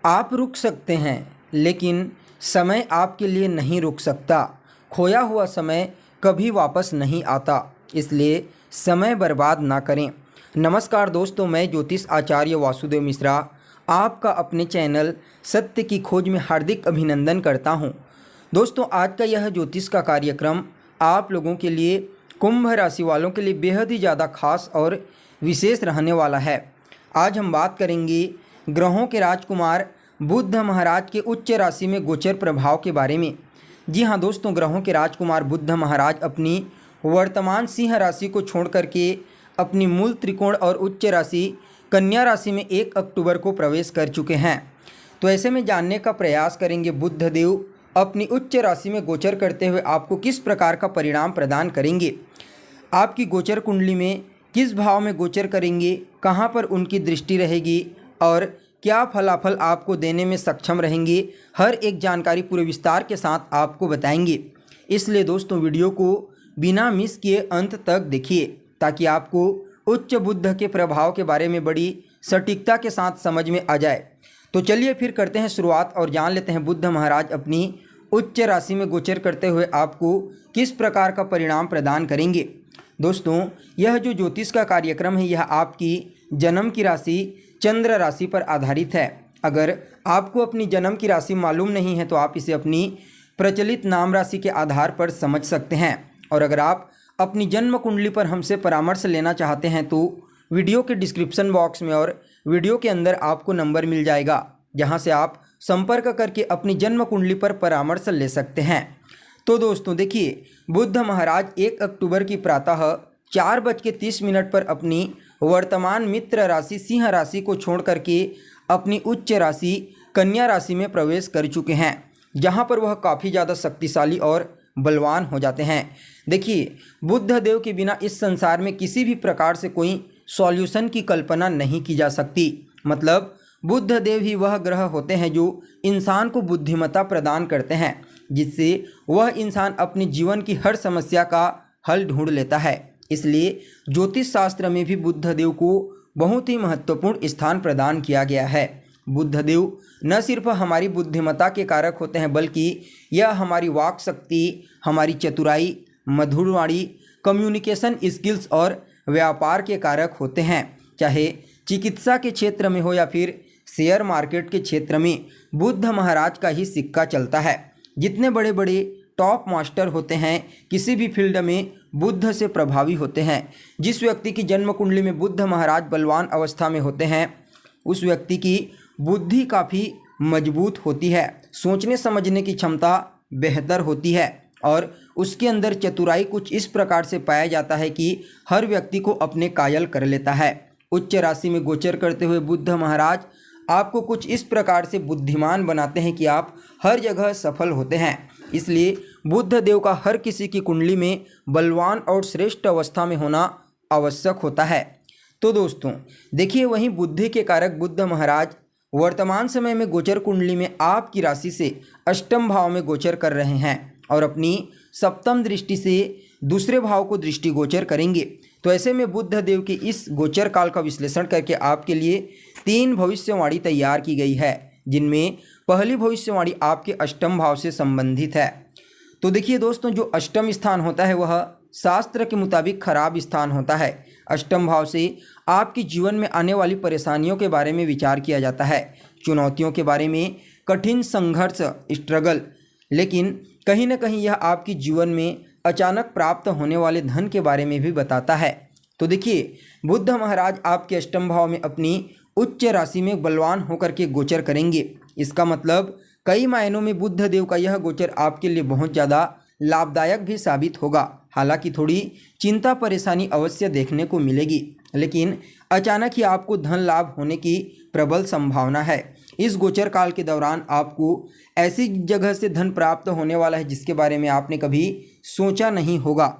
आप रुक सकते हैं, लेकिन समय आपके लिए नहीं रुक सकता। खोया हुआ समय कभी वापस नहीं आता, इसलिए समय बर्बाद ना करें। नमस्कार दोस्तों, मैं ज्योतिष आचार्य वासुदेव मिश्रा आपका अपने चैनल सत्य की खोज में हार्दिक अभिनंदन करता हूं। दोस्तों, आज का यह ज्योतिष का कार्यक्रम आप लोगों के लिए, कुंभ राशि वालों के लिए बेहद ही ज़्यादा खास और विशेष रहने वाला है। आज हम बात करेंगे ग्रहों के राजकुमार बुध महाराज के उच्च राशि में गोचर प्रभाव के बारे में। जी हाँ दोस्तों, ग्रहों के राजकुमार बुध महाराज अपनी वर्तमान सिंह राशि को छोड़ करके अपनी मूल त्रिकोण और उच्च राशि कन्या राशि में 1 अक्टूबर को प्रवेश कर चुके हैं। तो ऐसे में जानने का प्रयास करेंगे बुध देव अपनी उच्च राशि में गोचर करते हुए आपको किस प्रकार का परिणाम प्रदान करेंगे, आपकी गोचर कुंडली में किस भाव में गोचर करेंगे, कहाँ पर उनकी दृष्टि रहेगी और क्या फलाफल आपको देने में सक्षम रहेंगे, हर एक जानकारी पूरे विस्तार के साथ आपको बताएंगे। इसलिए दोस्तों, वीडियो को बिना मिस किए अंत तक देखिए ताकि आपको उच्च बुध के प्रभाव के बारे में बड़ी सटीकता के साथ समझ में आ जाए। तो चलिए फिर करते हैं शुरुआत और जान लेते हैं बुध महाराज अपनी उच्च राशि में गोचर करते हुए आपको किस प्रकार का परिणाम प्रदान करेंगे। दोस्तों, यह जो ज्योतिष का कार्यक्रम है यह आपकी जन्म की राशि चंद्र राशि पर आधारित है। अगर आपको अपनी जन्म की राशि मालूम नहीं है तो आप इसे अपनी प्रचलित नाम राशि के आधार पर समझ सकते हैं। और अगर आप अपनी जन्म कुंडली पर हमसे परामर्श लेना चाहते हैं तो वीडियो के डिस्क्रिप्शन बॉक्स में और वीडियो के अंदर आपको नंबर मिल जाएगा, जहां से आप संपर्क करके अपनी जन्म कुंडली पर परामर्श ले सकते हैं। तो दोस्तों देखिए, बुध महाराज 1 अक्टूबर की प्रातः 4:30 पर अपनी वर्तमान मित्र राशि सिंह राशि को छोड़ करके अपनी उच्च राशि कन्या राशि में प्रवेश कर चुके हैं, जहां पर वह काफ़ी ज़्यादा शक्तिशाली और बलवान हो जाते हैं। देखिए, बुध देव के बिना इस संसार में किसी भी प्रकार से कोई सॉल्यूशन की कल्पना नहीं की जा सकती। मतलब बुध देव ही वह ग्रह होते हैं जो इंसान को बुद्धिमत्ता प्रदान करते हैं, जिससे वह इंसान अपने जीवन की हर समस्या का हल ढूंढ लेता है। इसलिए ज्योतिष शास्त्र में भी बुध देव को बहुत ही महत्वपूर्ण स्थान प्रदान किया गया है। बुध देव न सिर्फ हमारी बुद्धिमत्ता के कारक होते हैं, बल्कि यह हमारी वाक शक्ति, हमारी चतुराई, मधुर वाणी, कम्युनिकेशन स्किल्स और व्यापार के कारक होते हैं। चाहे चिकित्सा के क्षेत्र में हो या फिर शेयर मार्केट के क्षेत्र में बुध महाराज का ही सिक्का चलता है। जितने बड़े बड़े टॉप मास्टर होते हैं किसी भी फील्ड में बुध से प्रभावी होते हैं। जिस व्यक्ति की जन्म कुंडली में बुध महाराज बलवान अवस्था में होते हैं उस व्यक्ति की बुद्धि काफ़ी मजबूत होती है, सोचने समझने की क्षमता बेहतर होती है और उसके अंदर चतुराई कुछ इस प्रकार से पाया जाता है कि हर व्यक्ति को अपने कायल कर लेता है। उच्च राशि में गोचर करते हुए बुध महाराज आपको कुछ इस प्रकार से बुद्धिमान बनाते हैं कि आप हर जगह सफल होते हैं। इसलिए बुध देव का हर किसी की कुंडली में बलवान और श्रेष्ठ अवस्था में होना आवश्यक होता है। तो दोस्तों देखिए, वहीं बुद्धि के कारक बुध महाराज वर्तमान समय में गोचर कुंडली में आपकी राशि से अष्टम भाव में गोचर कर रहे हैं और अपनी सप्तम दृष्टि से दूसरे भाव को दृष्टि गोचर करेंगे। तो ऐसे में बुध देव के इस गोचर काल का विश्लेषण करके आपके लिए 3 भविष्यवाणी तैयार की गई है, जिनमें पहली भविष्यवाणी आपके अष्टम भाव से संबंधित है। तो देखिए दोस्तों, जो अष्टम स्थान होता है वह शास्त्र के मुताबिक खराब स्थान होता है। अष्टम भाव से आपके जीवन में आने वाली परेशानियों के बारे में विचार किया जाता है, चुनौतियों के बारे में, कठिन संघर्ष, स्ट्रगल। लेकिन कहीं ना कहीं यह आपके जीवन में अचानक प्राप्त होने वाले धन के बारे में भी बताता है। तो देखिए, बुध महाराज आपके अष्टम भाव में अपनी उच्च राशि में बलवान होकर के गोचर करेंगे। इसका मतलब कई मायनों में बुध देव का यह गोचर आपके लिए बहुत ज़्यादा लाभदायक भी साबित होगा। हालांकि थोड़ी चिंता परेशानी अवश्य देखने को मिलेगी, लेकिन अचानक ही आपको धन लाभ होने की प्रबल संभावना है। इस गोचर काल के दौरान आपको ऐसी जगह से धन प्राप्त होने वाला है जिसके बारे में आपने कभी सोचा नहीं होगा।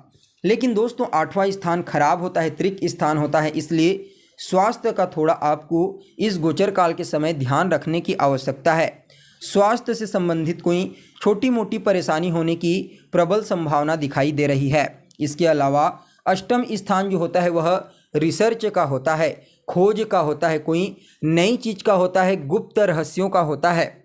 लेकिन दोस्तों, 8वां स्थान खराब होता है, त्रिक स्थान होता है, इसलिए स्वास्थ्य का थोड़ा आपको इस गोचर काल के समय ध्यान रखने की आवश्यकता है। स्वास्थ्य से संबंधित कोई छोटी मोटी परेशानी होने की प्रबल संभावना दिखाई दे रही है। इसके अलावा अष्टम स्थान जो होता है वह रिसर्च का होता है, खोज का होता है, कोई नई चीज़ का होता है, गुप्त रहस्यों का होता है।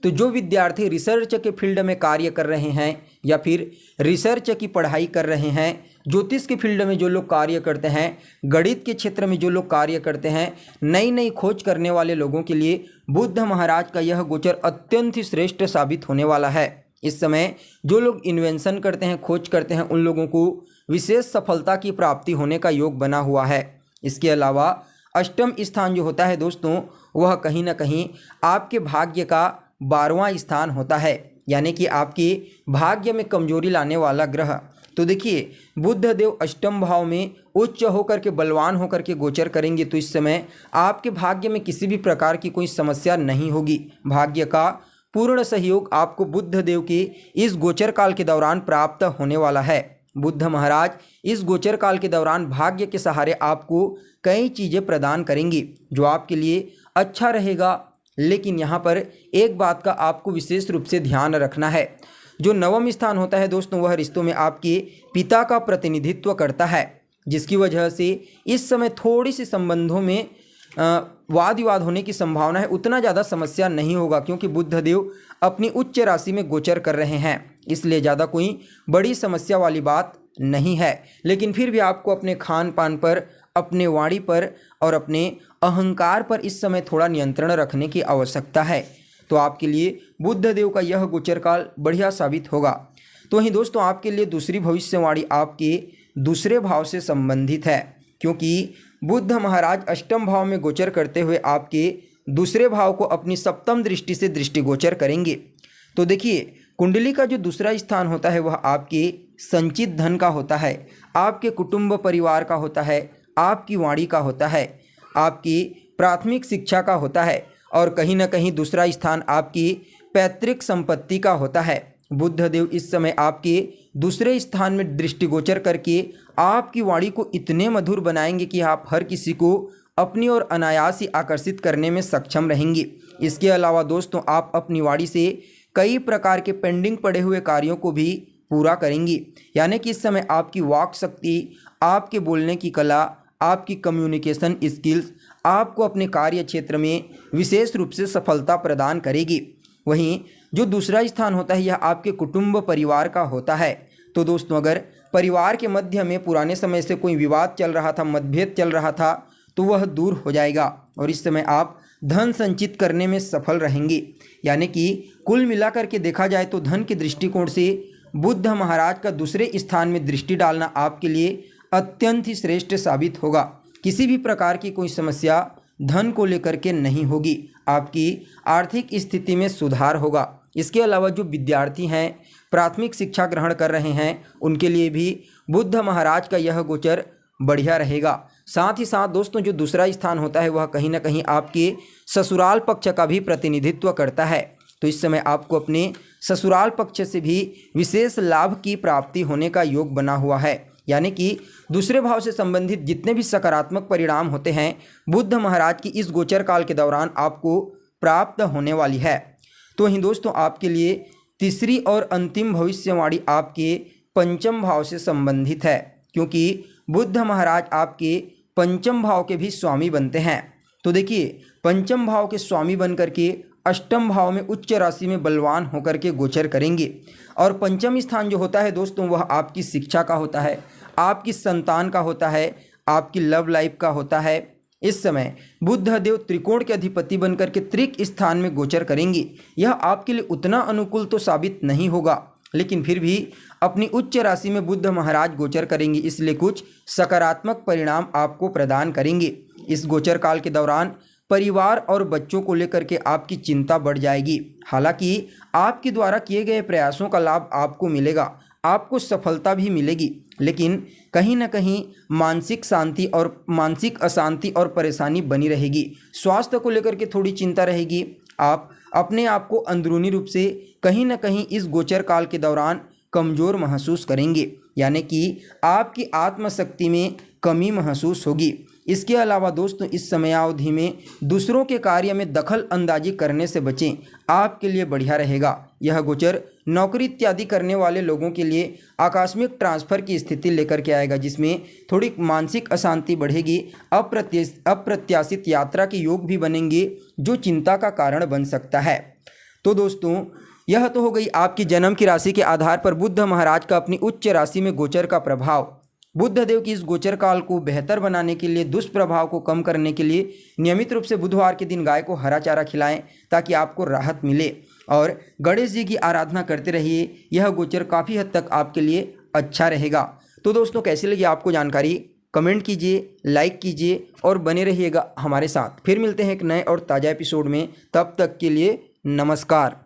तो जो विद्यार्थी रिसर्च के फील्ड में कार्य कर रहे हैं या फिर रिसर्च की पढ़ाई कर रहे हैं, ज्योतिष के फील्ड में जो लोग कार्य करते हैं, गणित के क्षेत्र में जो लोग कार्य करते हैं, नई नई खोज करने वाले लोगों के लिए बुध महाराज का यह गोचर अत्यंत ही श्रेष्ठ साबित होने वाला है। इस समय जो लोग इन्वेंशन करते हैं, खोज करते हैं, उन लोगों को विशेष सफलता की प्राप्ति होने का योग बना हुआ है। इसके अलावा अष्टम स्थान जो होता है दोस्तों, वह कहीं ना कहीं आपके भाग्य का 12वां स्थान होता है, यानी कि आपके भाग्य में कमजोरी लाने वाला ग्रह। तो देखिए, बुध देव अष्टम भाव में उच्च होकर के बलवान होकर के गोचर करेंगे, तो इस समय आपके भाग्य में किसी भी प्रकार की कोई समस्या नहीं होगी। भाग्य का पूर्ण सहयोग आपको बुध देव के इस गोचर काल के दौरान प्राप्त होने वाला है। बुध महाराज इस गोचर काल के दौरान भाग्य के सहारे आपको कई चीज़ें प्रदान करेंगी जो आपके लिए अच्छा रहेगा। लेकिन यहाँ पर एक बात का आपको विशेष रूप से ध्यान रखना है। जो नवम स्थान होता है दोस्तों, वह रिश्तों में आपके पिता का प्रतिनिधित्व करता है, जिसकी वजह से इस समय थोड़ी सी संबंधों में वाद विवाद होने की संभावना है। उतना ज़्यादा समस्या नहीं होगा क्योंकि बुध देव अपनी उच्च राशि में गोचर कर रहे हैं, इसलिए ज़्यादा कोई बड़ी समस्या वाली बात नहीं है। लेकिन फिर भी आपको अपने खान पान पर, अपने वाणी पर और अपने अहंकार पर इस समय थोड़ा नियंत्रण रखने की आवश्यकता है। तो आपके लिए बुध देव का यह गोचर काल बढ़िया साबित होगा। तो वहीं दोस्तों, आपके लिए दूसरी भविष्यवाणी आपके दूसरे भाव से संबंधित है, क्योंकि बुध महाराज अष्टम भाव में गोचर करते हुए आपके दूसरे भाव को अपनी सप्तम दृष्टि से दृष्टिगोचर करेंगे। तो देखिए, कुंडली का जो दूसरा स्थान होता है वह आपके संचित धन का होता है, आपके कुटुंब परिवार का होता है, आपकी वाणी का होता है, आपकी प्राथमिक शिक्षा का होता है और कहीं ना कहीं दूसरा स्थान आपकी पैतृक संपत्ति का होता है। बुध देव इस समय आपके दूसरे स्थान में दृष्टिगोचर करके आपकी वाणी को इतने मधुर बनाएंगे कि आप हर किसी को अपनी ओर अनायास ही आकर्षित करने में सक्षम रहेंगी। इसके अलावा दोस्तों, आप अपनी वाणी से कई प्रकार के पेंडिंग पड़े हुए कार्यों को भी पूरा करेंगी, यानी कि इस समय आपकी वाक शक्ति, आपके बोलने की कला, आपकी कम्युनिकेशन स्किल्स आपको अपने कार्य क्षेत्र में विशेष रूप से सफलता प्रदान करेगी। वहीं जो दूसरा स्थान होता है यह आपके कुटुंब परिवार का होता है। तो दोस्तों, अगर परिवार के मध्य में पुराने समय से कोई विवाद चल रहा था, मतभेद चल रहा था, तो वह दूर हो जाएगा और इस समय आप धन संचित करने में सफल रहेंगे। यानी कि कुल मिलाकर के देखा जाए तो धन के दृष्टिकोण से बुध महाराज का दूसरे स्थान में दृष्टि डालना आपके लिए अत्यंत ही श्रेष्ठ साबित होगा। किसी भी प्रकार की कोई समस्या धन को लेकर के नहीं होगी, आपकी आर्थिक स्थिति में सुधार होगा। इसके अलावा जो विद्यार्थी हैं, प्राथमिक शिक्षा ग्रहण कर रहे हैं, उनके लिए भी बुध महाराज का यह गोचर बढ़िया रहेगा। साथ ही साथ दोस्तों, जो दूसरा स्थान होता है वह कहीं ना कहीं आपके ससुराल पक्ष का भी प्रतिनिधित्व करता है। तो इस समय आपको अपने ससुराल पक्ष से भी विशेष लाभ की प्राप्ति होने का योग बना हुआ है, यानी कि दूसरे भाव से संबंधित जितने भी सकारात्मक परिणाम होते हैं बुध महाराज की इस गोचर काल के दौरान आपको प्राप्त होने वाली है। तो वहीं दोस्तों, आपके लिए तीसरी और अंतिम भविष्यवाणी आपके पंचम भाव से संबंधित है, क्योंकि बुध महाराज आपके पंचम भाव के भी स्वामी बनते हैं। तो देखिए, पंचम भाव के स्वामी बन करके अष्टम भाव में उच्च राशि में बलवान होकर के गोचर करेंगे और पंचम स्थान जो होता है दोस्तों, वह आपकी शिक्षा का होता है, आपकी संतान का होता है, आपकी लव लाइफ का होता है। इस समय बुध देव त्रिकोण के अधिपति बनकर के त्रिक स्थान में गोचर करेंगे। यह आपके लिए उतना अनुकूल तो साबित नहीं होगा, लेकिन फिर भी अपनी उच्च राशि में बुध महाराज गोचर करेंगे, इसलिए कुछ सकारात्मक परिणाम आपको प्रदान करेंगे। इस गोचर काल के दौरान परिवार और बच्चों को लेकर के आपकी चिंता बढ़ जाएगी। हालांकि आपके द्वारा किए गए प्रयासों का लाभ आपको मिलेगा, आपको सफलता भी मिलेगी, लेकिन कहीं ना कहीं मानसिक शांति और मानसिक अशांति और परेशानी बनी रहेगी। स्वास्थ्य को लेकर के थोड़ी चिंता रहेगी। आप अपने आप को अंदरूनी रूप से कहीं ना कहीं इस गोचर काल के दौरान कमज़ोर महसूस करेंगे, यानी कि आपकी आत्मशक्ति में कमी महसूस होगी। इसके अलावा दोस्तों इस समयावधि में दूसरों के कार्य में दखल अंदाजी करने से बचें, आपके लिए बढ़िया रहेगा। यह गोचर नौकरी इत्यादि करने वाले लोगों के लिए आकस्मिक ट्रांसफर की स्थिति लेकर के आएगा, जिसमें थोड़ी मानसिक अशांति बढ़ेगी। अप्रत्याशित यात्रा के योग भी बनेंगे जो चिंता का कारण बन सकता है। तो दोस्तों यह तो हो गई आपकी जन्म की राशि के आधार पर बुध महाराज का अपनी उच्च राशि में गोचर का प्रभाव। बुध देव की इस गोचर काल को बेहतर बनाने के लिए, दुष्प्रभाव को कम करने के लिए नियमित रूप से बुधवार के दिन गाय को हरा चारा खिलाएं ताकि आपको राहत मिले, और गणेश जी की आराधना करते रहिए। यह गोचर काफ़ी हद तक आपके लिए अच्छा रहेगा। तो दोस्तों कैसी लगी आपको जानकारी, कमेंट कीजिए, लाइक कीजिए और बने रहिएगा हमारे साथ। फिर मिलते हैं एक नए और ताज़ा एपिसोड में। तब तक के लिए नमस्कार।